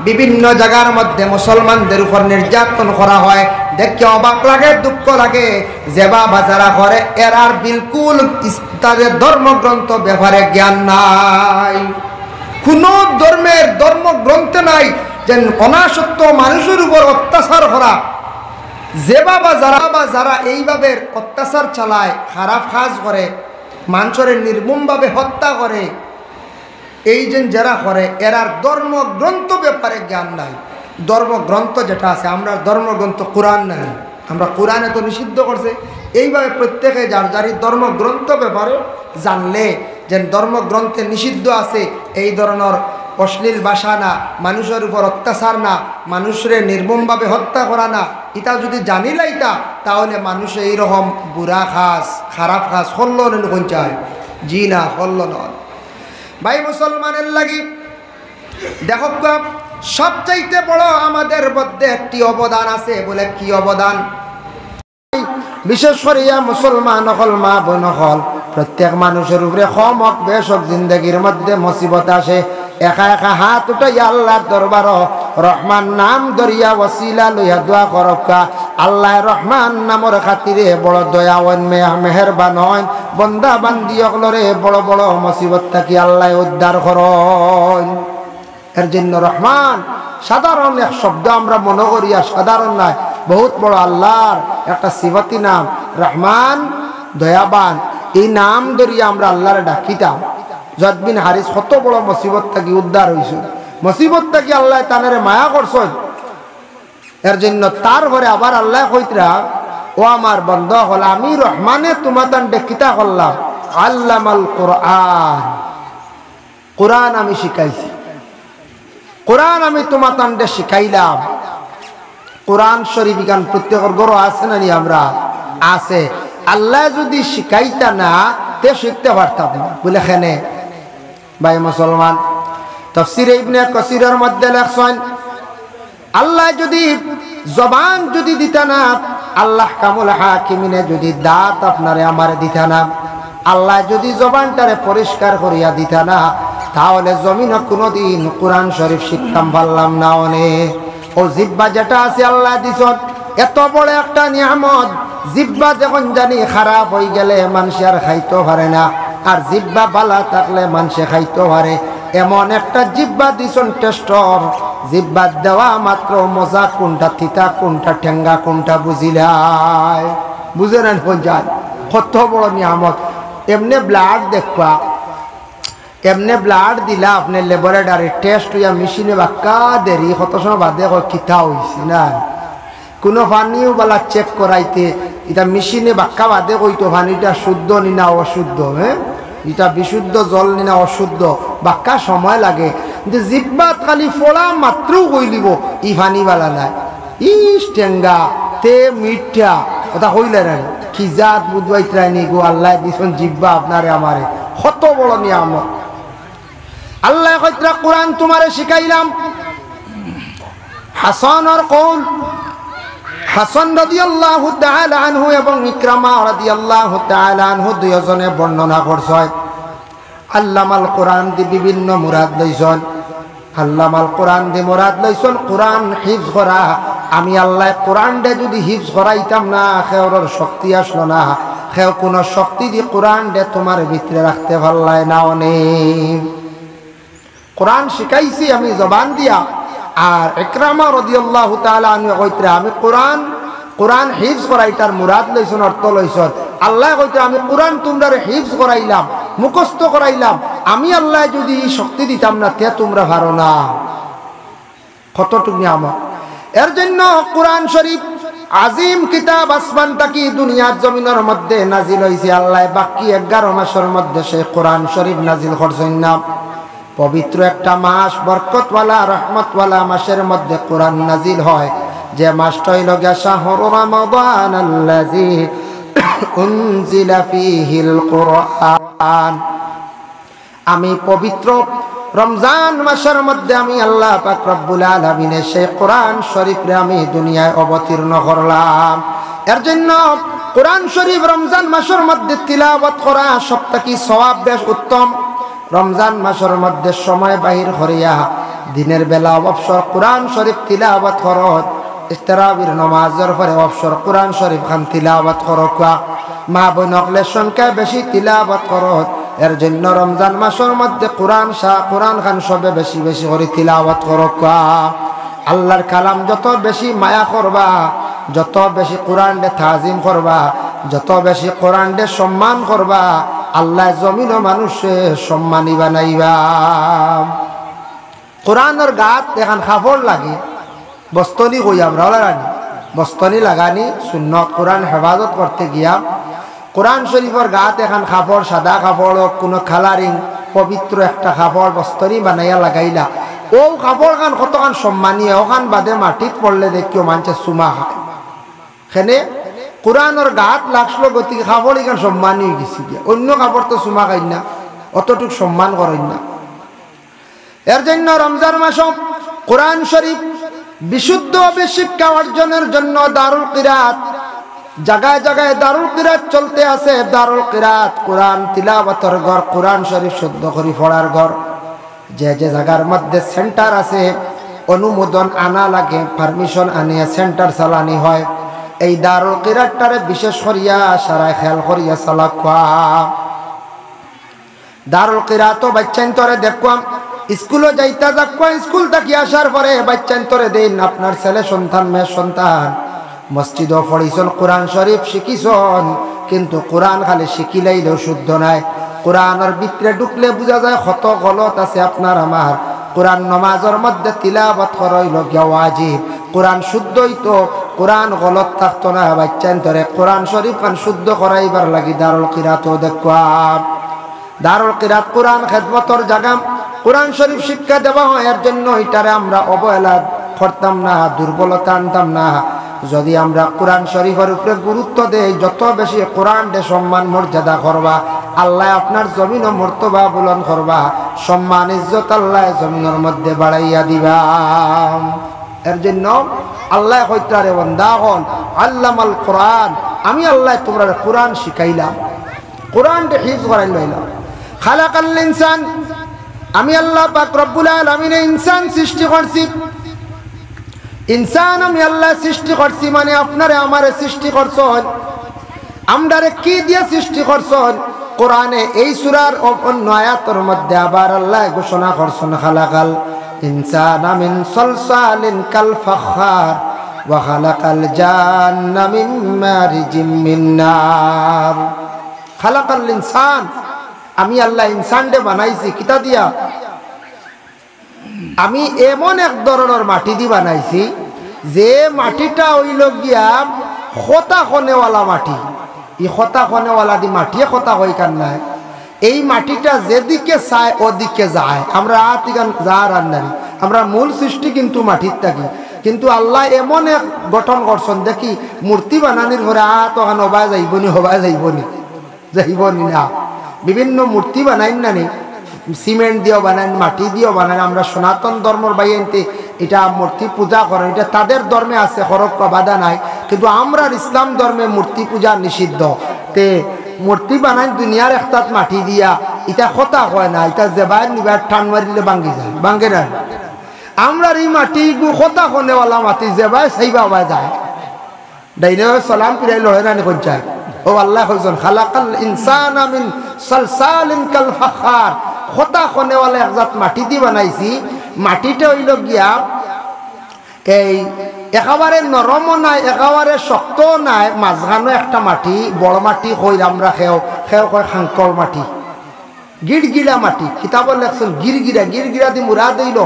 বিভিন্ন জায়গার মধ্যে মুসলমানদের উপর নির্যাতন করা হয়, দেখে অবাক লাগে, দুঃখ লাগে। যেবা বাজারা করে এরার বিলকুল তাদের ধর্মগ্রন্থ ব্যাপারে জ্ঞান নাই, কোনো ধর্মের ধর্মগ্রন্থে নাই যে অনাসত্য মানুষের উপর অত্যাচার করা। যেবা যারা এইভাবে অত্যাচার চালায়, খারাপ কাজ করে, মানুষের নির্মমভাবে হত্যা করে, এই যে যারা করে এরার ধর্মগ্রন্থ ব্যাপারে জ্ঞান নাই। ধর্মগ্রন্থ যেটা আছে, আমরা ধর্মগ্রন্থ কোরআন নাই, আমরা কোরআনে তো নিষিদ্ধ করছে। এইভাবে প্রত্যেকে যার যারই ধর্মগ্রন্থ ব্যাপারে জানলে যে ধর্মগ্রন্থে নিষিদ্ধ আছে এই ধরনের অশ্লীল ভাষা না, মানুষের উপর অত্যাচার না, মানুষরে নির্মমভাবে হত্যা করা না, এটা যদি জানিলাইতা তাহলে মানুষ এইরকম বুড়া খাস খারাপ খাস হল্ল কোন চায়, জি না, হল্ল নয়। ভাই মুসলমানের লাগি দেখো, সবচাইতে বড় আমাদের মধ্যে একটি অবদান আছে। বলে কি অবদান? বিশেষ করিয়া মুসলমান হল, মা বোন হল, প্রত্যেক মানুষের উপরে হমক বেশক জিন্দগির মধ্যে মুসিবত আসে। একা একা হাত উঠাইয়া আল্লাহর দরবার রহমান নাম দরিয়া ওসিলা লইয়া দোয়া করকা। আল্লাহ রহমান নামর খাতিরে বড় দয়াওয়ান মেহেরবান হন, বন্দা বান্দি অকলরে বড় বড় মুসিবত থাকি আল্লাহ উদ্ধার করন। এর জন্য রহমান সাধারণ এক শব্দ আমরা মনে করিয়া, সাধারণ নয়, বহুত বড় আল্লাহর একটা সিফাতি নাম রহমান, দয়াবান। এই নাম ধরিয়া আমরা আল্লাহরে ডাকিতাম। জয়দ বিন হারিস কত বড় মুসিবত থাকি উদ্ধার হয়েছে, মুসিবত থাকি আল্লাহ তানারে মায়া করছেন। এর জন্য তার ঘরে আবার আল্লাহ কইতরা, ও আমার বন্ধ হল, আমি রহমানে তোমাতান ডেকিতা করলাম, আল্লামাল কোরআন, কোরআন আমি শিখাইছি, কোরআন আমি তোমাতান ডে শিখাইলাম। কোরআন শরীফ গান প্রত্যেকের গরো আছে না নি? আমরা আছে। আল্লাহ যদি শিখাইতা না তে শিখতে পারতাম না। বলে খেনে ভাই মুসলমান, তাফসীরে ইবনে কাসিরের মধ্যে লেখছেন, আল্লাহ যদি জবান যদি দিতা না, আল্লাহ কামুল হাকিমিনে যদি দাঁত আপনারে আমারে দিতা না, আল্লাহ যদি জবানটারে পরিষ্কার করিয়া দিতা না, তাহলে জমিন কোনোদিন কোরআন শরীফ শিখতাম পারলাম না। অনেক ও জিব্বা যেটা আছে আল্লাহ দিছন, এত বড় একটা নিয়ামত। জিব্বা যখন জানি খারাপ হয়ে গেলে মানুষে আর খাইতে পারে না, আর জিব্বা বালা থাকলে মানুষে খাইতে পারে। এমন একটা জিব্বা দিছন টেস্টর, জিব্বা দেওয়া মাত্র মজা কোনটা থিতা কোনটা ঠেঙ্গা কোনটা বুঝিলাই, বুঝে নেন হয়ে যায়। কত বড় নিয়ামত। এমনি ব্লাড দেখবা, এমনি ব্লাড দিলা আপনি ল্যাবরেটরি টেস্ট হইয়া মেশিনে বাক্কা দেরি কত সময় বাদে কিতা হয়েছে না, কোনো পানিও বলা চেক করাইতে এটা মেশিনে বাক্কা বাদে কইতো পানিটা শুদ্ধ নি না অশুদ্ধ, হ্যাঁ এটা বিশুদ্ধ জল নি না অশুদ্ধ, বাক্কা সময় লাগে। কিন্তু জিব্বাত খালি ফোড়া মাত্রও কইলিব ই পানি বালা নাই, ইস টেঙ্গা তে মিঠা কথা কইলে না কি জাত বুধবাইত্রাইনি গো। আল্লাহ দিছন জিব্বা আপনারে আমারে, কত বড় নিয়ামত। আল্লাহ কইতরা কোরআন তোমারে শিখাইলাম। হাসানের কওল, হাসান রাদিয়াল্লাহু তাআলা আনহু এবং ইকরামা রাদিয়াল্লাহু তাআলা আনহু দুইজনে বর্ণনা করছেন। আল্লামাল কোরআন দি বিভিন্ন মুরাদ লইছেন। আল্লামাল কোরআন দি মুরাদ লইছেন কোরআন হিফজ করা। আমি আল্লাহ কোরআন দে যদি হিফজ করাইতাম না, খেওর শক্তি আসলো না, খেও কোন শক্তি দি কোরআন দে তোমার ভিতরে রাখতে পারলাই না। অনেক কোরআন শিখাইছি আমি জবান দিয়া। আর ইকরামা রাদিয়াল্লাহু তাআলা আনহু কইতরা, আমি কোরআন হিফজ করাইতার মুরাদ লইছেন, অর্থ লইছেন। আল্লাহ কইতরা, আমি কোরআন তোমরা হিফজ করাইলাম, মুখস্থ করাইলাম। আমি আল্লাহ যদি শক্তি দিতাম না তে তোমরা পারো না। কতটুকু নিয়ামত। এর জন্য কোরআন শরীফ আজিম কিতাব, আসমান তাকি দুনিয়ার জমিনের মধ্যে নাজিল হইছে। আল্লাহ বাকি 11 মাসের মধ্যে সে কোরআন শরীফ নাজিল করছেন না। পবিত্র একটা মাস, বরকতওয়ালা রহমতওয়ালা মাসের মধ্যে কোরআন নাজিল হয়। যে মাসটা হইল গিয়া শাহরু রমাদান আল্লাযী উনজিলা ফীহিল কুরআন। আমি পবিত্র রমজান মাসের মধ্যে আমি আল্লাহ পাক রব্বুল আলামিনের সেই কোরআন শরীফে আমি দুনিয়ায় অবতীর্ণ করলাম। এর জন্য কোরআন শরীফ রমজান মাসের মধ্যে তিলাওয়াত করা সবথেকে সওয়াব বেশ উত্তম। রমজান মাসের মধ্যে সময় বাহির করিয়া দিনের বেলা অবসর কোরআন শরীফ তিলাওয়াত করত, ইস্তেরাবির নামাজের পরে অবসর কোরআন শরীফ খান তিলাওয়াত করক, মা বোনকলের সংখ্যা বেশি তিলাওয়াত করত। এর জন্য রমজান মাসের মধ্যে কোরআন খান সবে বেশি বেশি করে তিলাওয়াত করক। আল্লাহর কালাম যত বেশি মায়া করবা, যত বেশি কোরআনকে তাজিম করবা, যত বেশি কোরআনকে সম্মান করবা, আল্লাহ জমিন ও মানুষে সম্মানী বানাইবা। কোরআনের গাত এখন খাফড় লাগে, বস্তনি কই আমরা লাগানি, বস্তনি লাগানি সুন্নত কোরআন হেফাজত করতে গিয়া কোরআন শরীফের গাত এখন খাফড়, সাদা খাফড় হোক কোনো কালারিং পবিত্র একটা খাফড় বস্তনি বানাইয়া লাগাইলা, ও খাফড় খান কতখান সম্মানীয়, ওখান বাদে মাটিত পড়লে দেখিও মানুষের চুমা খায়। সেনে কোরআনের গাত লাগলো গতিকে খাফড় এখান সম্মানী হয়ে গেছি গিয়া, অন্য খাফড় তো চুমা খাই না, অতটুক সম্মান করেন না। এর জন্য রমজান মাস কোরআন শরীফ বিশুদ্ধ শিক্ষা অর্জনের জন্য দারুল কিরাত, জায়গায় জায়গায় দারুল কিরাত চলতে আছে। দারুল কিরাত কোরআন তিলাওয়াতের ঘর, কোরআন শরীফ শুদ্ধ করে পড়ার ঘর। যে যে জায়গার মধ্যে সেন্টার আছে অনুমোদন আনা লাগে, পারমিশন আনিয়ে সেন্টার চালানি হয়। এই দারুল কিরাতটারে বিশেষ করিয়া সারায় খেয়াল করিয়া চালাকা। দারুল কিরাত বাচ্চান্তরে দেখলাম স্কুলে যাইতা যাক, স্কুল থেকে আসার পরে বাচ্চান্তরে দিন আপনার ছেলে সন্তান মেয়ে সন্তান মসজিদও পড়িছন, কোরআন শরীফ শিখিছন, কিন্তু কোরআন খালি শিখিলেইলেও শুদ্ধ নাই। কোরআনের ভিতরে ঢুকলে বোঝা যায় কত গলত আছে আপনার আমার। কোরআন নমাজের মধ্যে তিলাওয়াত করইল গিয়া ওয়াজিব, কোরআন শুদ্ধই তো, কোরআন গলত থাকতো না। বাচ্চান্তরে কোরআন শরীফ খান শুদ্ধ করাইবার লাগি দারুল কিরাতও দেখলাম। দারুল কিরাত কোরআন খেদমতর জায়গা, কোরআন শরীফ শিক্ষা দেওয়া হয়। এর জন্য এটারে আমরা অবহেলা করতাম না, দুর্বলতা আনতাম না। যদি আমরা কোরআন শরীফের উপরে গুরুত্ব দেই, যত বেশি কোরআনকে সম্মান মর্যাদা করবা, আল্লাহ আপনার জমিন ও মর্তবা বুলন্দ করবা, সম্মান ইজ্জত আল্লাহ জমিনের মধ্যে বাড়াইয়া দিবা। এর জন্য আল্লাহ কইতারে বান্দা হন আল্লামাল কোরআন, আমি আল্লাহ তোমরা কোরআন শিখাইলাম, কোরআনকে হিফজ করাই লইলাম। খালাকাল ইনসান, আমি আল্লাহ পাক রব্বুল আলামিন ইনসান সৃষ্টি করছি। ইনসান আমি আল্লাহ সৃষ্টি করছি মানে আপনারে আমারে সৃষ্টি করছেন। আমরারে কি দিয়ে সৃষ্টি করছেন? কোরআনে এই সূরার অন্য আয়াতের মধ্যে আবার আল্লাহ ঘোষণা করছেন, খালাকাল ইনসানা মিন সালসালিন কাল ফাখার ওয়া খালাকাল জান্না মিন মারিজিম মিন নার। খালাকাল ইনসান, আমি আল্লাহ ইনসানকে বানাইছি কিতা দিয়া? আমি এমন এক ধরনের মাটি দিয়ে বানাইছি যে মাটিটা হইল গিয়া খোতা খনেওয়ালা মাটি। এই খোতা খনেওয়ালা দি মাটিয়ে খোতা হই কান নাই, এই মাটিটা যেদিকে চায় ওদিকে যায়। আমরা আতিগান যা রান্নারি, আমরা মূল সৃষ্টি কিন্তু মাটির থাকি, কিন্তু আল্লাহ এমন এক গঠন করছেন দেখি মূর্তি বানানির ঘরে তখন হবা যাইবনি, হবা যাইবনি, যাইবনি না। বিভিন্ন মূর্তি বানাইন না নি, সিমেন্ট দিয়েও বানান, মাটি দিয়েও বানান। আমরা সনাতন ধর্মর বাইনতে এটা মূর্তি পূজা করেন, এটা তাদের ধর্মে আছে, হরক বাধা নাই। কিন্তু আমরা ইসলাম ধর্মে মূর্তি পূজা নিষিদ্ধ। তে মূর্তি বানাই দুনিয়ার একটাত মাটি দিয়া, এটা কথা হয় না, এটা যেবার নিবার টান মারিলে ভাঙ্গি যায়, ভাঙ্গে না। আমরা এই মাটি কথা হনেওয়ালা মাটি যেবার সেইবা যায়, ডাইনে সালাম পিরাই লড়ে রানি কঞ্চায়। ও আল্লাহ কইছেন খালাকাল ইনসানা মিন সালসালিন কাল ফাখার, খোতা খনেওয়ালা একজাত মাটি দিয়ে বানাইছি। মাটিটা হইল গিয়া এই একেবারে নরমও নাই, একেবারে শক্তও নাই, মাঝখানো একটা মাটি, বড় মাটি কই আমরা খেও কয় খাঙ্কল মাটি, গিড়গিড়া মাটি। কিতাবত লেখছেন গিরগিরা, গিরগিরা দিয়ে মুরা দিল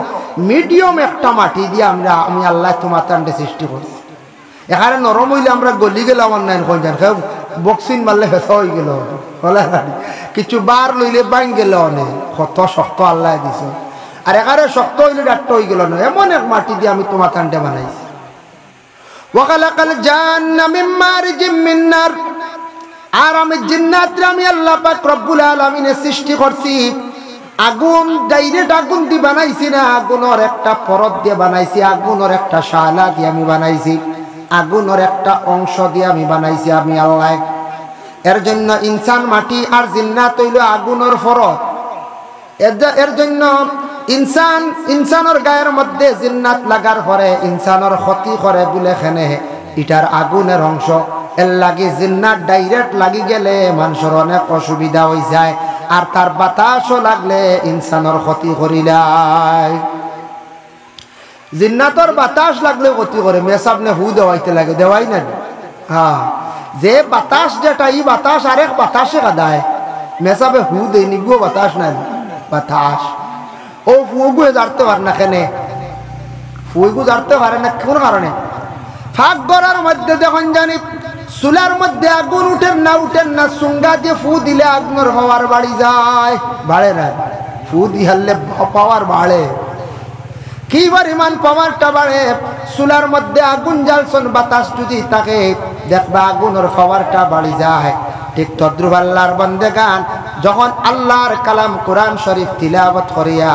মিডিয়াম একটা মাটি দিয়ে আমি আল্লাহ তোমার তান্ডে সৃষ্টি করছি। এখানে নরম হইলে আমরা গলি গেলাম অন্যায় কই যান, খেয়ে বক্সিন মারলে হেসা হয়ে গেল, কিছু বার লইলে বাং গেল অনেক, কত শক্ত আল্লাহ দিছ। আর এখানে শক্ত হইলে ডাক্ত হয়ে গেল না, এমন এক মাটি দিয়ে আমি তোমার তান্ডে বানাইছি। ওয়াখালাকাল জান্না মিন মারিজিম মিন নার, আর আমি জিন্নাতরে আমি আল্লাহ পাক রব্বুল আলামিনের সৃষ্টি করছি। আগুন ডাইরেক্ট আগুন দিয়ে বানাইছি না, আগুনের একটা পরত দিয়ে বানাইছি, আগুনের একটা শালা দিয়ে আমি বানাইছি, আগুনের একটা অংশ দিয়ে আমি বানাইছি আমি আল্লাহ। এর জন্য ইনসান মাটি আর জিন্নাত হইল আগুনের পরত। এর জন্য ইনসানের গায়ের মধ্যে জিন্নাত লাগার পরে ইনসানের ক্ষতি করে বলে খেনে ইটার আগুনের অংশ এর লাগি জিন্নাত ডাইরেক্ট লাগি গেলে মানুষের অনেক অসুবিধা হয়ে যায়, আর তার বাতাসও লাগলে ইনসানের ক্ষতি করিলায়। জিন্নাতর বাতাস লাগলে ক্ষতি করে, মেসাবনে হু দেওয়াইতে লাগে, দেওয়াই না। হ্যাঁ, যে বাতাস যেটা এই বাতাস আরেক বাতাসে কাদায়, মেসাবে হু দেয় নিগুও বাতাস নাই বাতাস। ও ফুগুয়ে জারতে পারে না, কেনে ফুগু জারতে পারে না কোন কারণে? ফাঁক গড়ার মধ্যে যখন জানি চুলার মধ্যে আগুন উঠেন না সুঙ্গা দিয়ে ফু দিলে আগুনের পাওয়ার বাড়ি যায়, বাড়ে না। ফু দিহালে পাওয়ার বাড়ে, কি পরিমাণ পাওয়ারটা বাড়ে। চুলার মধ্যে আগুন জ্বালছন, বাতাস যদি থাকে দেখবা আগুনের পাওয়ারটা বাড়ি যায়। ঠিক তদ্রুপ আল্লাহর বান্দেগান যখন আল্লাহর কালাম কোরআন শরীফ তিলাওয়াত করিয়া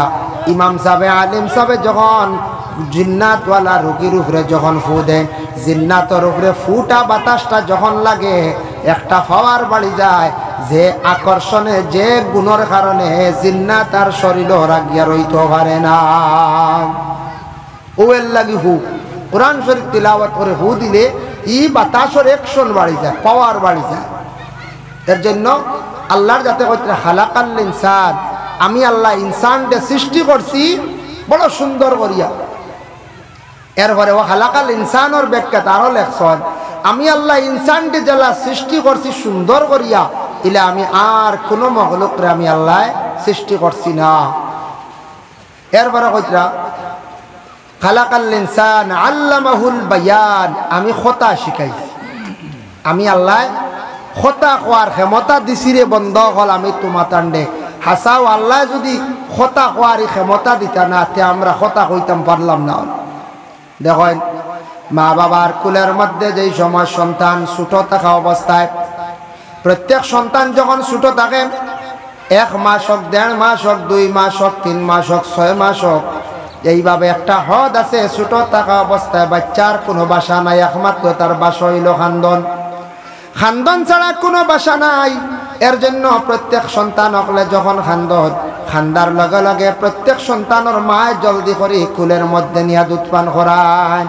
ইমাম সাহেব আলিম সাহেব যখন জিন্নাতওয়ালা রোগীর উপরে যখন ফু দেন, জিন্নাতের উপরে ফুটা বাতাসটা যখন লাগে একটা পাওয়ার বাড়ি যায়, যে আকর্ষণে যে গুণের কারণে জিন্নাত আর শরীর রাগিয়া রইতে পারে না। ওয়েল লাগি হু কোরআন শরীফ তিলাওয়াত করে হু দিলে ই বাতাসের অ্যাকশন বাড়ি যায়, পাওয়ার বাড়ি যায়। এর জন্য আল্লাহর যাতে কইতে খালাকাল ইনসান, আমি আল্লাহ ইনসানকে সৃষ্টি করছি বড় সুন্দর করিয়া। এরপরে ও খালাকাল ইনসানের ব্যাখ্যা তারও লেখছেন, আমি আল্লাহ ইনসানকে যারা সৃষ্টি করছি সুন্দর করিয়া, ইলা আমি আর কোনো মখলুকরে আমি আল্লাহ সৃষ্টি করছি না। এরপরে কইতরা খালাকাল ইনসান আল্লামাহুল বায়ান, আমি খতা শিখাইছি। আমি আল্লাহ খতা খোয়ার ক্ষমতা দিছি রে বন্ধ হল আমি তোমার তান্ডে হাসাও। আল্লাহ যদি খতা খোয়ার ক্ষমতা দিতা না, তে আমরা খতা কইতাম পারলাম না। দেখেন মা বাবার কুলের মধ্যে যেই সময় সন্তান ছোট থাকা অবস্থায়, প্রত্যেক সন্তান যখন ছোট থাকে, 1 মাস হোক, 1.5 মাস হোক, 2 মাস হোক, 3 মাস হোক, 6 মাস হোক, এইভাবে একটা হদ আছে। ছোট থাকা অবস্থায় বাচ্চার কোনো বাসা নাই, একমাত্র তার বাসা হইল খান্দন। খান্দন ছাড়া কোনো বাসা নাই। এর জন্য প্রত্যেক সন্তান হকলে যখন খান্দার লগে লগে প্রত্যেক সন্তানের মায় জলদি করে কুলের মধ্যে নিয়ে দুধ পান করায়।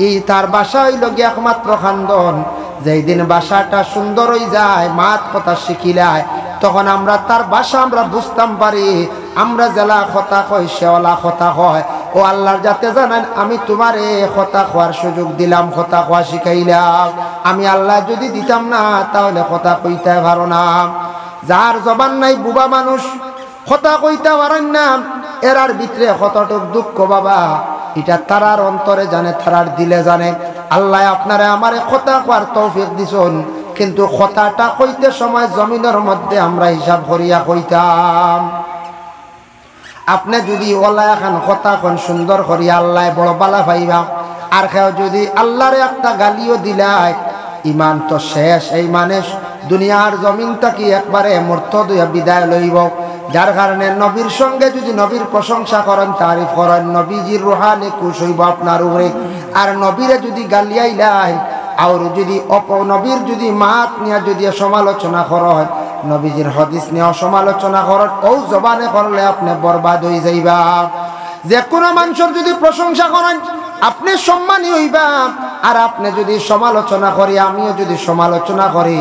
এই তার বাসা হইল গিয়ে একমাত্র খান্দন। যেই দিন বাসাটা সুন্দর হয়ে যায়, মাত কথা শিখিলায়, তখন আমরা তার বাসা আমরা বুঝতাম পারি। আমরা জেলা কথা কই, সেওলা কথা হয়। ও আল্লাহর যাতে জানেন, আমি তোমারে কথা খোয়ার সুযোগ দিলাম, কথা খোয়া শিখাইলাম। আমি আল্লাহ যদি দিতাম না, তাহলে কথা কইতে পারো না। যার জবান নাই বুবা মানুষ, কথা কইতে পারেন না, এরার ভিতরে কতটুক দুঃখ বাবা, এটা তারার অন্তরে জানে, তারার দিলে জানে। আল্লাহ আপনারে আমারে কথা কোয়ার তৌফিক দিছুন, কিন্তু কথাটা কইতে সময় জমিনের মধ্যে আমরা হিসাব করিয়া কইতাম। আপনি যদি ওলা এখন কথা কোন সুন্দর করিয়া আল্লাহ বড় বালা পাইবা, আর কেউ যদি আল্লাহরে একটা গালিও দিলাই, ইমান তো শেষ। এই মানুষ দুনিয়ার জমিন থাকি একবারে মুর্তদ হইয়া বিদায় লইব। যার কারণে নবীর সঙ্গে যদি নবীর প্রশংসা করেন, তারিফ করেন, নবীজির রুহানি খুশ হইব আপনার উপরে। আর নবীরে যদি গালিয়াইলাই, আর যদি নবীর যদি মাত নিয়ে যদি সমালোচনা করেন, নবীজির হাদিস নিয়ে সমালোচনা করেন, ও জবানে করলে আপনি বরবাদ হয়ে যাইবা। যে কোনো মানুষের যদি প্রশংসা করেন, আপনি সম্মানী হইবা। আর আপনি যদি সমালোচনা করি, আমিও যদি সমালোচনা করি,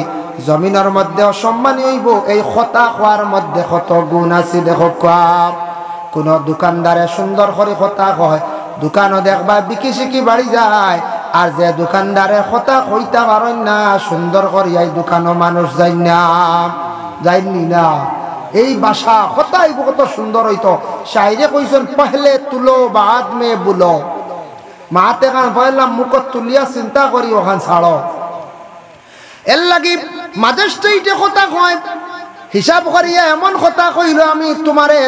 জমিনের মধ্যে অসম্মানী হইব। এই কথা হওয়ার মধ্যে কত গুণ আছে দেখো। কোন দোকানদারে সুন্দর করে কথা কয়, দোকানও দেখবা বিকি শিকি বাড়ি যায়। আর যে দোকানদারে কথা কইতে পারেন না সুন্দর করিয়া, এই দোকানও মানুষ যাই না, যাইনি না। এই বাসা কথাই কত সুন্দর হইতো। শাইরে কইছেন, পহলে তুলো বাদ মে বুলো। মাতে কান পয়লাম মুখ তুলিয়া চিন্তা করি ওখান ছাড়ো। এর লাগি মাঝে স্টেটে কথা কয়, হিসাব করিয়া এমন কথা কইল, আমি তোমারে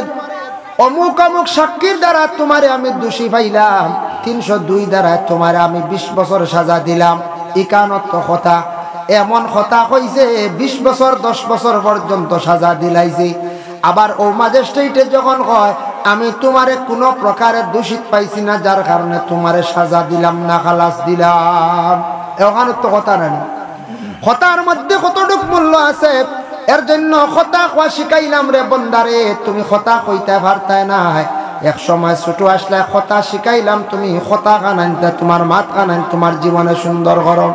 অমুক অমুক সাক্ষীর দ্বারা তোমারে আমি দোষী পাইলাম, 302 দ্বারা তোমারে আমি 20 বছর সাজা দিলাম। ইকানত কথা এমন কথা কইছে, 20 বছর 10 বছর পর্যন্ত সাজা দিলাইছে। আবার ও ম্যাজিস্ট্রেটে যখন কয়, আমি তোমারে কোনো প্রকারের দোষিত পাইছি না, যার কারণে তোমারে সাজা দিলাম না, খালাস দিলাম। ওখানে তো কথা নাই। কথার মধ্যে কতটুক মূল্য আছে। এর জন্য কথা কওয়া শিখাইলাম রে বন্দারে, তুমি কথা কইতে পারতাই না। এক সময় ছোট আসলে কথা শিখাইলাম, তুমি কথা কানাইতে তোমার মাত কানাইন তোমার জীবনে সুন্দর করো।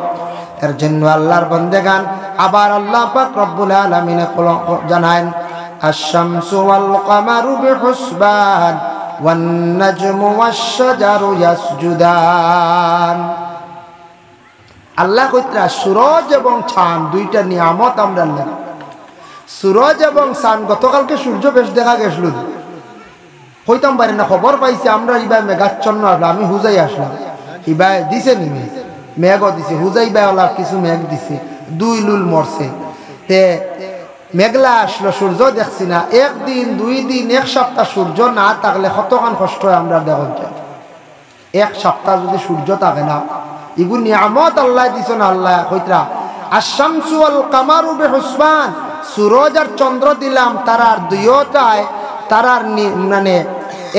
এর জন্য আল্লাহর বন্দেগান আবার আল্লাহ পাক রব্বুল আলামিন জানায়েন আশ-শামসু ওয়াল কামারু বিহুসবান ওয়ান নাজমু ওয়াশ-শাজারু ইয়াসজুদান। আল্লাহ কইত্রা সূরজ এবং চাঁদ দুইটা নিয়ামত আমরা আল্লাহ। সূরজ এবং চাঁদ গতকালকে সূর্য বেশ দেখা গেছিল, কইতাম পারি না, খবর পাইছি আমরা ইবাই মেঘাচ্ছন্ন আসলো, আমি হুজাই আসলাম, ইবাই দিছে নিমে মেঘও দিছে, হুজাই বাই ওলা কিছু মেঘ দিছে, দুই লুল মরছে। তে মেঘলা আসলো, সূর্য দেখছি না। একদিন দুই দিন এক সপ্তাহ সূর্য না থাকলে কতক্ষণ কষ্ট হয় আমরা দেখুন। এক সপ্তাহ যদি সূর্য থাকে না, এগুলো নিয়ামত আল্লাহ দিছ না। আল্লাহ কইত্রা আশ-শামসু ওয়াল কামারু বিহুসবান, সূরজ আর চন্দ্র দিলাম তারার দুইটায়, তারার মানে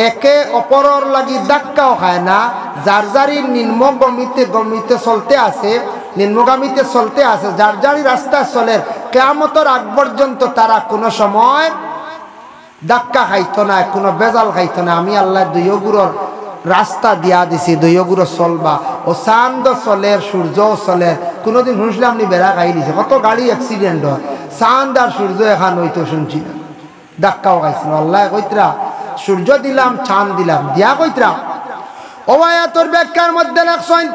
একে অপরের লাগি ধাক্কাও খায় না। যার যারি নিম্নগামীতে গমিতে চলতে আছে, নিম্নগামীতে চলতে আছে, যার যারি রাস্তা চলে কিয়ামতের আগ পর্যন্ত তারা কোনো সময় ধাক্কা খাইতো না, কোনো বেজাল খাইতো না। আমি আল্লাহ দুইগুলোর রাস্তা দিয়া দিছি, দুইগুলো চলবা। ও চাঁদ চলে, সূর্য চলে। কোনোদিন শুনছিলাম নি বেড়া খাই দিছে, কত গাড়ি অ্যাক্সিডেন্ট হয়, চাঁদ আর সূর্য এখান হইতো শুনছি না, ধাক্কাও খাইছিল। আল্লাহ কইত্রা সূর্য দিলাম চাঁদ দিলাম দিয়া কইত্রা ও আয়াতের ব্যাখ্যার মধ্যে লেখছেন,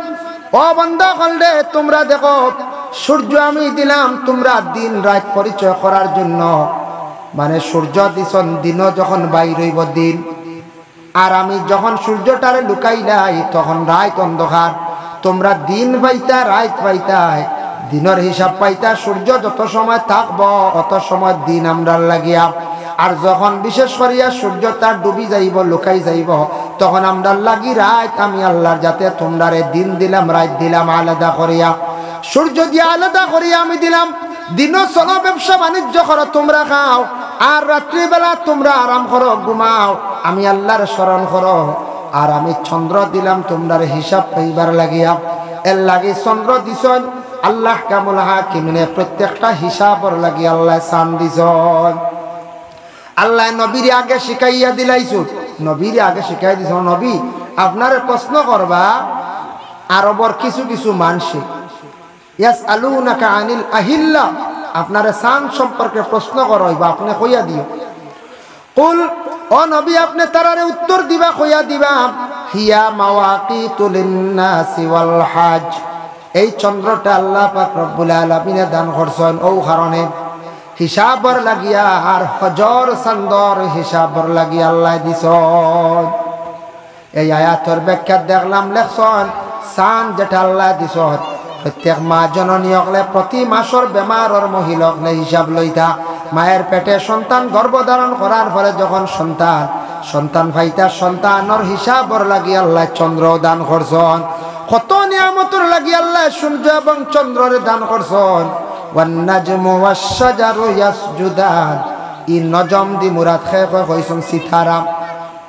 ও বান্দা কলরে তোমরা দেখো, সূর্য আমি দিলাম তোমরা দিন রাত পরিচয় করার জন্য। মানে সূর্য দিছন দিন যখন বাইর হইব দিন, আর আমি যখন সূর্যটারে লুকাইলাই তখন রাত অন্ধকার। তোমরা দিন পাইতা রাত পাইতাই, দিনের হিসাব পাইতা। সূর্য যত সময় থাকব অত সময় দিন আমরা লাগিয়া, আর যখন বিশেষ করিয়া সূর্য তার ডুবি যাইব লুকাই যাইব তখন আমরা লাগি রাত। আমি আল্লাহর যাতে তোমরারে দিন দিলাম রাত দিলাম আলাদা করিয়া, সূর্য দিয়ে আলাদা করিয়া আমি দিলাম। দিনও চলো ব্যবসা বাণিজ্য করো তোমরা খাও, আর রাত্রিবেলা তোমরা আরাম করো ঘুমাও, আমি আল্লাহর স্মরণ করো। আর আমি চন্দ্র দিলাম তোমরার হিসাব পাইবার লাগিয়া। এর লাগি চন্দ্র দিছন আল্লাহ কামুল হাকিমিনে প্রত্যেকটা হিসাবর লাগি আল্লাহ চান দিছন। আল্লাহ নবীর আগে শিখাইয়া দিলাইছো, নবীর আগে শিখাই দিছ, নবী আপনার প্রশ্ন করবা আরবর কিছু কিছু মানসে ইয়াসআলুনাকা আনিল আহিল্লা, আপনার চাঁদ সম্পর্কে প্রশ্ন করইবা, আপনি কইয়া দিও। কুল, ও নবী আপনি তারারে উত্তর দিবা, কইয়া দিবা হিয়া মাওয়াকিতু লিন্নাসি ওয়াল হাজ। এই চন্দ্রটা আল্লাহ পাক রব্বুল আলামিন দান করছেন ও কারণে হিসাবর লাগিয়া, আর হজর চান্দর হিসাবর লাগিয়া আল্লাহ দিছন। এই আয়াতের ব্যাখ্যা দেখলাম লেখছেন চাঁদ যেটা আল্লাহ দিছন প্রত্যেক মা জননী হলে প্রতি মাসের বেমারর মহিলা হলে হিসাব লইতা। মায়ের পেটে সন্তান গর্ভধারণ করার ফলে যখন সন্তান ভাইতা সন্তানর হিসাবর লাগি আল্লাহ চন্দ্র দান করছেন। কত নিয়ামতর লাগি আল্লাহ সূর্য এবং চন্দ্রের দান করছেন। ওয়ান নাজমু ওয়াশ-শাজারু ইয়াসজুদান, ই নজম দি মুরাদ কইছেন সিতারা।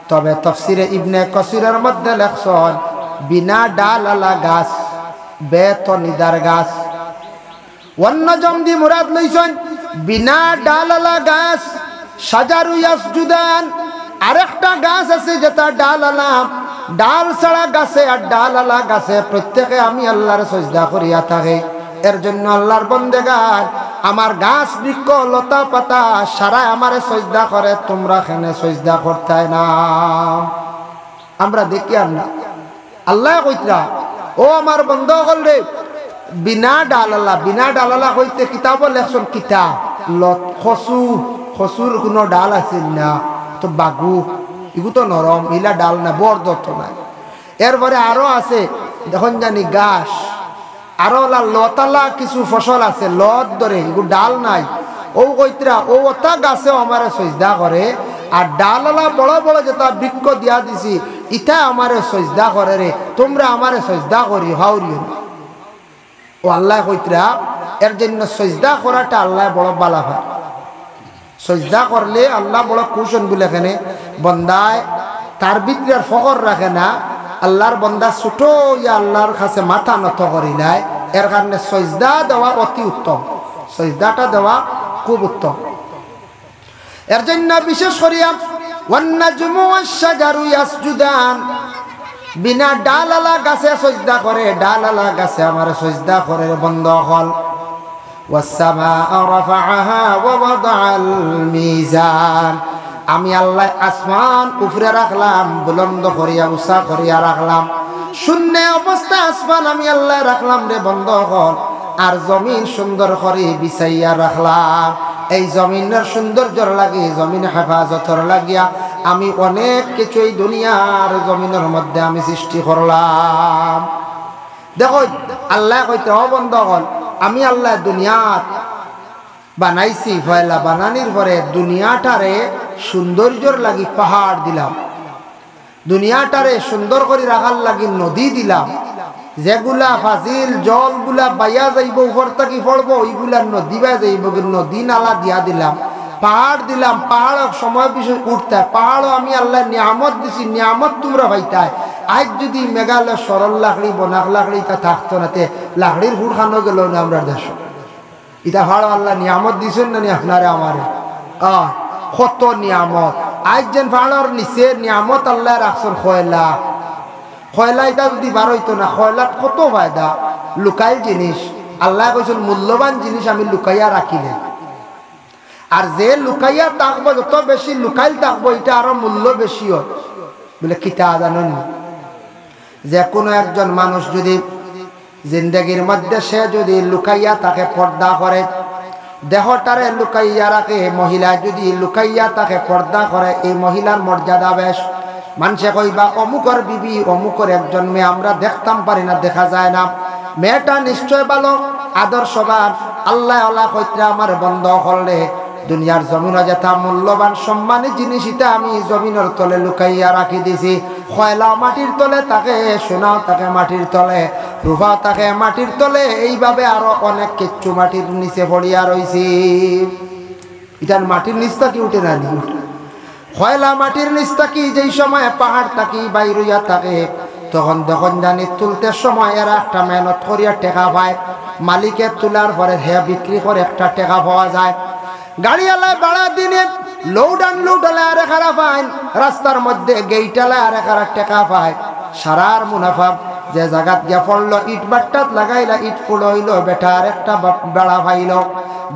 তবে তাফসিরে ইবনে কাসিরের মধ্যে লেখছেন বিনা ডালওয়ালা গাছ, বেতনিদার গাছ। ওয়ান নাজম দি মুরাদ লইছেন বিনা ডালওয়ালা গাছ। শাজারু ইয়াসজুদান, আরেকটা গাছ আছে যেটা ডালওয়ালা, ডাল ছাড়া গাছে আর ডালওয়ালা গাছে প্রত্যেকে আমি আল্লাহর সিজদা করিয়া থাকে। এর জন্য আল্লাহর বন্দেগার আমার গাছ বৃক্ষ লতা পাতা সারা আমারে সিজদা করে, তোমরা এখানে সিজদা করতে না। আমরা দেখি আমরা আল্লাহ কইতরা ও আমার বন্ধ করলে বিনা ডালালা, বিনা ডালালা হইতে কিতাব লেখছেন কিতাব লত খসু, খসুর কোনো ডাল আছে না, তো বাগু এগু তো নরম, ইলা ডাল না, বর দত্ত নাই। এরপরে আরো আছে যখন জানি গাছ, আরো লতালা কিছু ফসল আছে লত ধরে, এগুলো ডাল নাই। ও কইতরা ও ওটা গাছে আমারে সিজদা করে, আর ডালালা বড় বড় যেটা বৃক্ষ দিয়া দিছি ইটা আমারে সিজদা করে রে, তোমরা আমারে সিজদা করি হাউরিও। ও আল্লাহ কইতরা এর জন্য সিজদা করাটা আল্লাহ বড় বালা হয়। সিজদা করলে আল্লাহ বড় কুশন বলে এখানে বন্দায় তার ভিতরে ফখর রাখে না। আল্লাহর বন্দা ছোট ইয়া আল্লাহর কাছে মাথা নত করিলাই, এর কারণে সিজদা দেওয়া অতি উত্তম, সিজদাটা দেওয়া খুব উত্তম। এর জন্য বিশেষ করিয়া ওয়ান্নাজমু ওয়াশ-শাজারু ইয়াসজুদান, বিনা ডালালা গাছে সজদা করে, ডালালা গাছে আমার সজদা করে বন্ধ হল। ওয়াস-সামাআ রাফাআহা ওয়া ওয়াদাআল মিজান, আমি আল্লাহ আসমান উপরে রাখলাম, বুলন্দ করিয়া উঁচা করিয়া রাখলাম। শূন্য অবস্থা আসমান আমি আল্লাহ রাখলাম রে বন্ধ হল, আর জমিন সুন্দর করে বিছাইয়া রাখলাম। এই জমিনের সৌন্দর্যর লাগে, জমিন হেফাজতর লাগিয়া আমি অনেক কিছু এই দুনিয়ার জমিনের মধ্যে আমি সৃষ্টি করলাম। দেখো আল্লাহ কইতে বন্ধ হল, আমি আল্লাহ দুনিয়াত বানাইছি, পয়লা বানানির পরে দুনিয়াটারে সৌন্দর্যর লাগি পাহাড় দিলাম, দুনিয়াটারে সুন্দর করে রাখার লাগি নদী দিলাম, যেগুলা ফাজিল জলগুলা বাইয়া যাইব উপর থাকি পড়বো ওইগুলা নদী বাই যাইব, নদী নালা দিয়া দিলাম। পাহাড় দিলাম, পাহাড় সময় বিশেষ উঠতে, পাহাড়ও আমি আল্লাহ নিয়ামত দিছি, নিয়ামত তোমরা পাইতাই। আজ যদি মেঘালয় সরল লাকড়ি বনাক লাকড়ি তা থাকতো না, তে লাকড়ির হুড় খানো গেল না আমরা দেশ। এটা ভাড় আল্লাহ নিয়ামত দিছেন না আপনারে আমারে, কত নিয়ামত। আজ যেন পাহাড়ের নিচে নিয়ামত আল্লাহ রাখছেন খয়লা, খয়লা এটা যদি বার হইতো না, খয়লাত কত ফায়দা। লুকাইল জিনিস আল্লাহ কইছেন মূল্যবান জিনিস আমি লুকাইয়া রাখিলে, আর যে লুকাইয়া থাকবো যত বেশি লুকাইল থাকবো এটা আরো মূল্য বেশি হয় বলে কিতা জানেন। যে কোনো একজন মানুষ যদি জিন্দগির মধ্যে সে যদি লুকাইয়া তাকে পর্দা করে, দেহটারে লুকাইয়া রাখে, মহিলা যদি লুকাইয়া তাকে পর্দা করে, এই মহিলার মর্যাদা বেশ। মানুষে কইবা অমুকর বিবি, অমুকর একজন মেয়ে আমরা দেখতাম পারি না, দেখা যায় না, মেয়েটা নিশ্চয় ভালো আদর্শবান। আল্লাহ আল্লাহ কইত্রা আমার বন্ধ করলে দুনিয়ার জমিন যেটা মূল্যবান সম্মানী জিনিস এটা আমি জমিনের তলে লুকাইয়া রাখি দিছি। কয়লা মাটির তলে তাকে, সোনাও তাকে মাটির তলে, রূপাও তাকে মাটির তলে, এইভাবে আরো অনেক কিচ্ছু মাটির নিচে পড়িয়া রয়েছি। এটার মাটির নিচটা কি উঠে না, কয়লা মাটির নিচটা কি যেই সময় পাহাড় থাকি বাইরইয়া থাকে, তখন যখন জানি তুলতে সময় এরা একটা মেহনত করিয়া টেকা পায়, মালিকের তোলার পরে হে বিক্রি করে একটা টেকা পাওয়া যায়। গাড়িওয়ালায় ভাড়া দিনে লোড আনলোড হলে আরে খারাপ পায়, রাস্তার মধ্যে গেইটালায় আরে খারাপ টেকা পায়। সারার মুনাফা যে জায়গাত গিয়া পড়লো, ইট বাট্টাত লাগাইলা, ইট ফুল হইল, বেটার একটা বেড়া পাইল,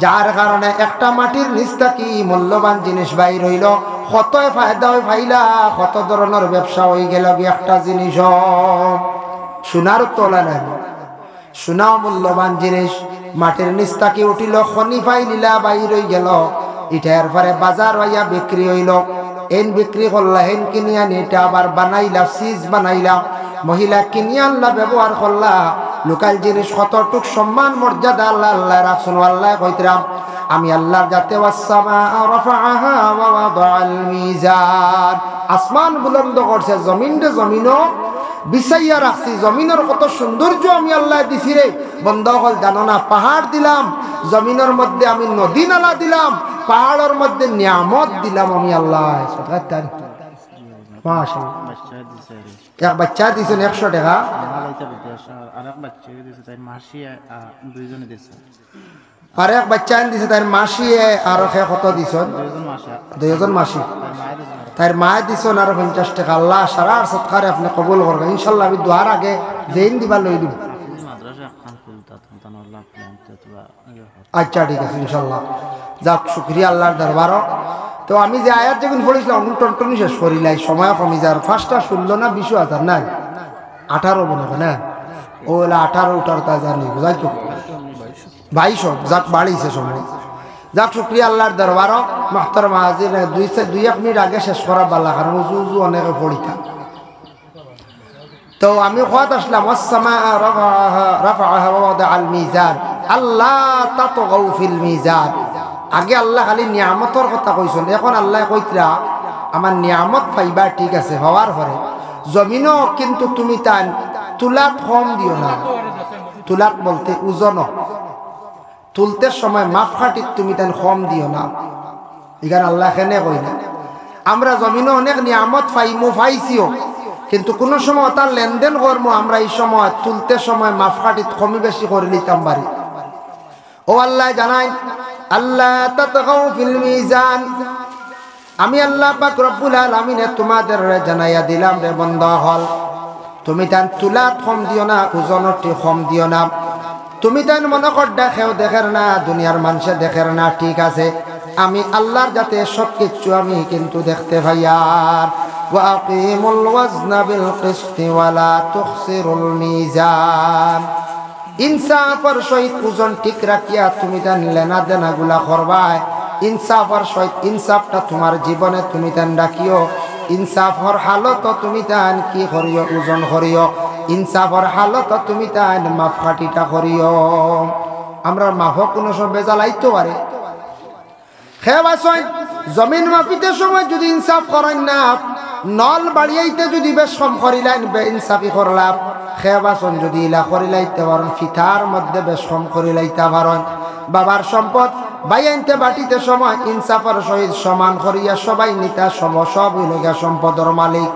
যার কারণে একটা মাটির নিচটা কি মূল্যবান জিনিস বাইর হইল। কত ফায়দা হয়ে পাইলা, কত ধরনের ব্যবসা হয়ে গেল। একটা জিনিস সোনার তোলা নাই, সোনাও মূল্যবান জিনিস, মাটির নিচটা কি উঠিল, খনি পাইলিলা বাইর হয়ে গেল, ইটার পরে বাজার হইয়া বিক্রি হইল। এন বিক্রি করলা, হেন কিনি আনি এটা আবার বানাইলা, সিজ বানাইলা, মহিলা কিনি আনলা, ব্যবহার করলা। লোকাল জিনিস কতটুক সম্মান মর্যাদা আল্লাহ আল্লাহ রাখছেন। আল্লাহ কইতরাম আমি আল্লাহর যাতে আসমান বুলন্দ করছে, জমিনটা জমিনও বিছাইয়া রাখছি, জমিনের কত সৌন্দর্য আমি আল্লাহ দিছি রে বন্ধ হল জানো না। পাহাড় দিলাম, জমিনের মধ্যে আমি নদী নালা দিলাম, পাহাড়ের মধ্যে নিয়ামত দিলাম আমি আল্লাহ। এক বাচ্চা দিয়েছেন 100 টাকা, আর এক বাচ্চা দিছে তার মাসি, আর কত দিছ? 2জন মাসি, তার মায়ে দিছেন আর 50 টাকা। আল্লাহ সারার সৎকারে আপনি কবুল করবেন ইনশাল্লাহ। আমি দোয়ার আগে যেইন দিবা লই দিব। আচ্ছা ঠিক আছে ইনশাল্লাহ। যাক শুক্রিয়া আল্লাহর দরবার। তো আমি যে আয়াত যখন পড়েছিলাম টনটনি শেষ করিলাই, সময় কমি যার। ফার্স্টটা 16 না 20,000 নাই 18 মনে হয় না, ও 18 উঠার তা জানি, যাই তো 2200। যাক বাড়িছে সময়। যাক শুক্রিয়া আল্লাহর দরবার। মাহতারাম হাজির, 2-1 মিনিট আগে শেষ করা বালা, কারণ উজু অনেকে পড়িতা। তো আমি কত আসলাম আল্লাহ তাতগাউ ফিল মিজান। আগে আল্লাহ খালি নিয়ামতর কথা কইছেন, এখন আল্লাহ কইতরা আমার নিয়ামত পাইবা ঠিক আছে, হওয়ার পরে জমিনও কিন্তু তুমি তান তুলাত কম দিও না। তুলাত বলতে ওজন, তুলতে সময় মাপকাঠিত তুমি তান কম দিও না। এখানে আল্লাহ কেনে কই না আমরা জমিনও অনেক নিয়ামত পাইমু, পাইছিও, কিন্তু কোন সময় তার লেনদেন করবো আমরা এই সময় তুলতে সময় মাপকাঠিত কমি বেশি করে নিতাম পারি। ও আল্লাহ জানাই আল্লাহ তাতগাউ ফিল মিজান। আমি আল্লাহ পাক রব্বুল আলামিন তোমাদের জানাইয়া দিলাম রে বান্দা হল, তুমি তান তুলাত কম দিও না, ওজনটি কম দিও না। তুমি তান মনে কর দেখেও দেখের না, দুনিয়ার মানুষে দেখের না, ঠিক আছে, আমি আল্লাহর যাতে সব কিছু আমি কিন্তু দেখতে পাই। আর ওয়া আকিমুল ওয়াজনা বিল কিসতি ওয়া লা তুখসিরুল মিজান। ইনসাফের সহিত ওজন ঠিক রাখিয়া তুমি তান লেনা দেনা গুলা করবাই। ইনসাফের সহিত ইনসাফটা তোমার জীবনে তুমি তান রাখিও। ইনসাফর হালত তুমি তান কি করিও, ওজন করিও। ইনসাফর হালত তুমি তান মাপকাঠিটা করিও। আমরা মাফ কোনো সব বেজালাইতে পারে খেয়ে জমিন মাপিতে সময় যদি ইনসাফ করেন না, নল বাড়িয়াইতে যদি বেশ কম করিলেন বে ইনসাফি করলাম। খেয়ে বাসন যদি ইলা করিলাইতে পারেন, ফিতার মধ্যে বেশ কম করিলাইতে পারেন। বাবার সম্পদ বাইয়াইতে বাটিতে সময় ইনসাফের সহিত সমান করিয়া সবাই নিতা সব হইলগা সম্পদর মালিক।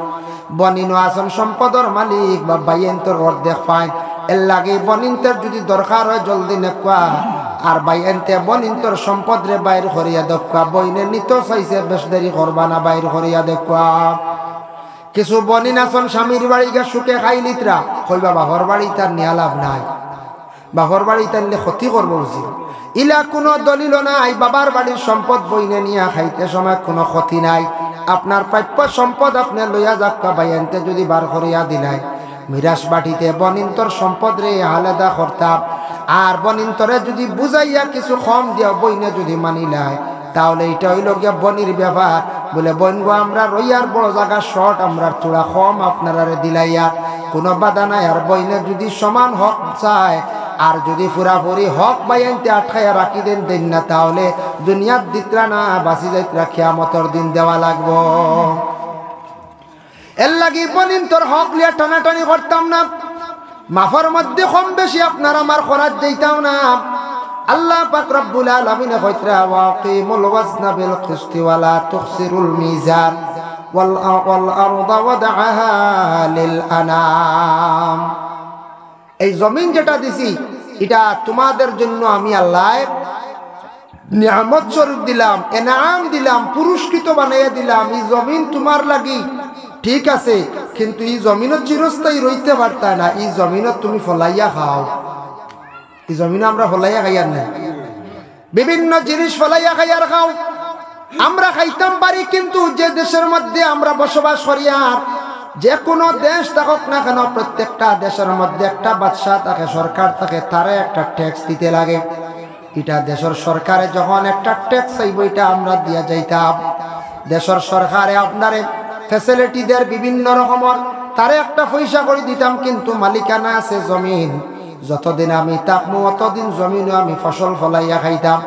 বনিনো আসন সম্পদর মালিক বা বাইয়াইন্তর অর্ধেক পায়। এর লাগে বনিন্তের যদি দরকার হয় জলদি নেকুয়া, আর বাইয়াইতে বনিন্তর সম্পদ রে বাইর করিয়া দেখুয়া। বইনে নিত চাইছে বেশ দেরি করবা না, বাইর করিয়া দেখুয়া। কিছু বনিন আসন স্বামীর বাড়ি গা সুখে খাইলিতরা কইবা বাহর বাড়ি তার নিয়া লাভ নাই, বাহর বাড়ি তার ক্ষতি করবো উচিত। ইলা কোনো দলিল নাই। বাবার বাড়ির সম্পদ বইনে নিয়ে খাইতে সময় কোনো ক্ষতি নাই। আপনার প্রাপ্য সম্পদ আপনি লইয়া যাক্কা বাইয়ানতে যদি বার করিয়া দিলাই, মিরাস বাটিতে বনিন্তর সম্পদ রে আলাদা করতাম। আর বনিন্তরে যদি বুঝাইয়া কিছু কম দিয়া বইনে যদি মানিলাই, তাহলে এটা হইল গিয়া বনির ব্যাপার। বলে বইনগো আমরা রইয়ার বড় জায়গা শর্ট, আমরা চূড়া কম আপনারা দিলাইয়া কোনো বাধা নাই। আর বইনে যদি সমান হক চায়, আর যদি পুরাপুরি হক বাইনতে আটকাইয়া রাখি দেন না, তাহলে দুনিয়ার দিতরা না বাঁচি যাইতরা কিয়ামতের দিন দেওয়া লাগবো। এর লাগি বনিন তোর হক লিয়া টানাটানি করতাম না। মাফার মধ্যে কম বেশি আপনার আমার খরাজ দিতাম না। আল্লাহ পাক রব্বুল আলামিন কইতরা ওয়া আকিমুল ওয়াজনা বিল কিসতি ওয়া লা তুখসিরুল মিজান ওয়াল আরদা ওয়াদআহা লিল আনাম। এই জমিন যেটা দিছি এটা তোমাদের জন্য আমি আল্লাহ নিয়ামত স্বরূপ দিলাম, এনাম দিলাম, পুরস্কৃত বানাইয়া দিলাম। এই জমিন তোমার লাগি ঠিক আছে, কিন্তু এই জমিনও চিরস্থায়ী রইতে পারতা না। এই জমিনও তুমি ফলাইয়া খাও। এই জমিন আমরা ফলাইয়া খাইয়ার না, বিভিন্ন জিনিস ফলাইয়া খাইয়ার খাও। আমরা খাইতাম পারি, কিন্তু যে দেশের মধ্যে আমরা বসবাস করি, আর যে কোনো দেশ থাকুক না কেন, প্রত্যেকটা দেশের মধ্যে একটা বাদশাহ থাকে, সরকার থাকে, তারা একটা ট্যাক্স দিতে লাগে। এটা দেশের সরকারে যখন একটা ট্যাক্স চাইব, এটা আমরা দিয়া যাইতাম। দেশের সরকারে আপনারে ফ্যাসিলিটি দেয় বিভিন্ন রকমের, তারে একটা পয়সা করে দিতাম। কিন্তু মালিকানা আছে জমিন, যতদিন আমি থাকবো অতদিন জমিনও আমি ফসল ফলাইয়া খাইতাম,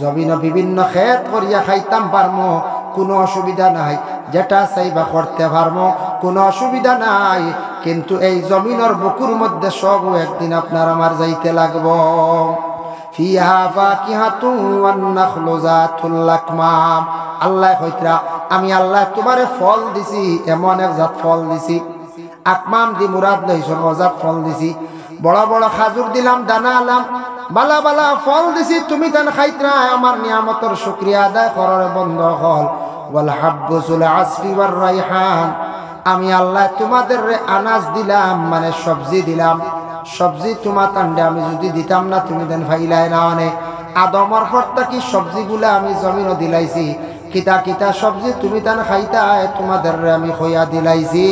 জমিনও বিভিন্ন ক্ষেত করিয়া খাইতাম পারমো, কোনো অসুবিধা নাই। যেটা চাইবা করতে পারমো, কোনো অসুবিধা নাই। কিন্তু এই জমিনের বুকুর মধ্যে সব একদিন আপনার আমার যাইতে লাগবো। ফিহা ফাকিহাতুন ওয়ান নাখলু যাতুল আকমাম। আল্লাহ কইতরা আমি আল্লাহ তোমারে ফল দিছি, এমন এক জাত ফল দিছি। আকমাম দি মুরাদ লইছন অজাত ফল দিছি। বড় বড় খাজুর দিলাম, দানা আলাম, বালা বালা ফল দিছি। তুমি তান খাইতরা আমার নিয়ামতের শুকরিয়া আদায় করার বন্ধ হল। ওয়াল হাব্বুল আসফি ওয়ার রাইহান। আমি আল্লাহ তোমাদের আনাজ দিলাম, মানে সবজি দিলাম। সবজি তোমার তান্ডে আমি যদি দিতাম না, তুমি দেন ফাইলাই না। মানে আদমর ফর্তা কি সবজিগুলা আমি জমিনও দিলাইছি। কিতা কিতা সবজি তুমি তান খাইতাই, তোমাদের আমি খইয়া দিলাইছি।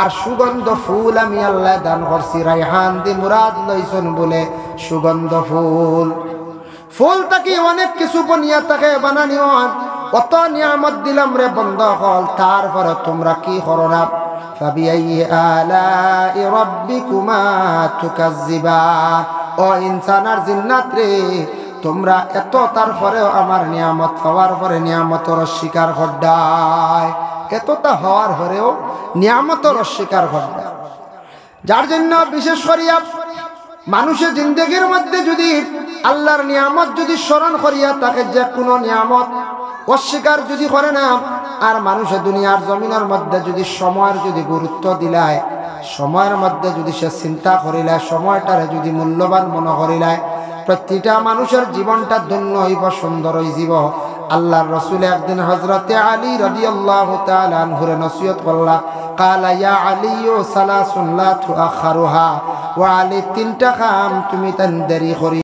আর সুগন্ধ ফুল আমি আল্লাহ দান করছি। রাইহান দি মুরাদ লইছন বলে সুগন্ধ ফুল। ফুল তাকি অনেক কিছু বনিয়া তাকে বানানি হয়। অত নিয়ামত দিলাম রে বন্ধ হল, তারপরে তোমরা কি করো না? ফাবিআইয়ি আলাই রাব্বিকুমা তুকাজ্জিবান। ও ইনসান আর জিন্নাত রে, তোমরা এত তারপরেও আমার নিয়ামত পাওয়ার পরে নিয়ামতের অস্বীকার করদায়। এতটা হওয়ার পরেও নিয়ামতের অস্বীকার করদায়। যার জন্য বিশেষ করিয়া মানুষের জিন্দগির মধ্যে যদি আল্লাহর নিয়ামত যদি স্মরণ করিয়া তাকে, যে কোনো নিয়ামত অস্বীকার যদি করে না, আর মানুষের দুনিয়ার জমিনের মধ্যে যদি সময়ের যদি গুরুত্ব দিলায়, সময়ের মধ্যে যদি সে চিন্তা করিলায়, সময়টারে যদি মূল্যবান মনে করিলায়, প্রতিটা মানুষের জীবনটা ধন্য হইব, সুন্দর হইব। আল্লাহর রাসূল একদিন হযরতে আলী রাদিয়াল্লাহু তাআলা আনহুরে নসিহত করলা, কালা ইয়া আলী সালাসুন লা তুআখারুহা, ওয়া আলী তিনটা কাম তুমি তান দেরি করি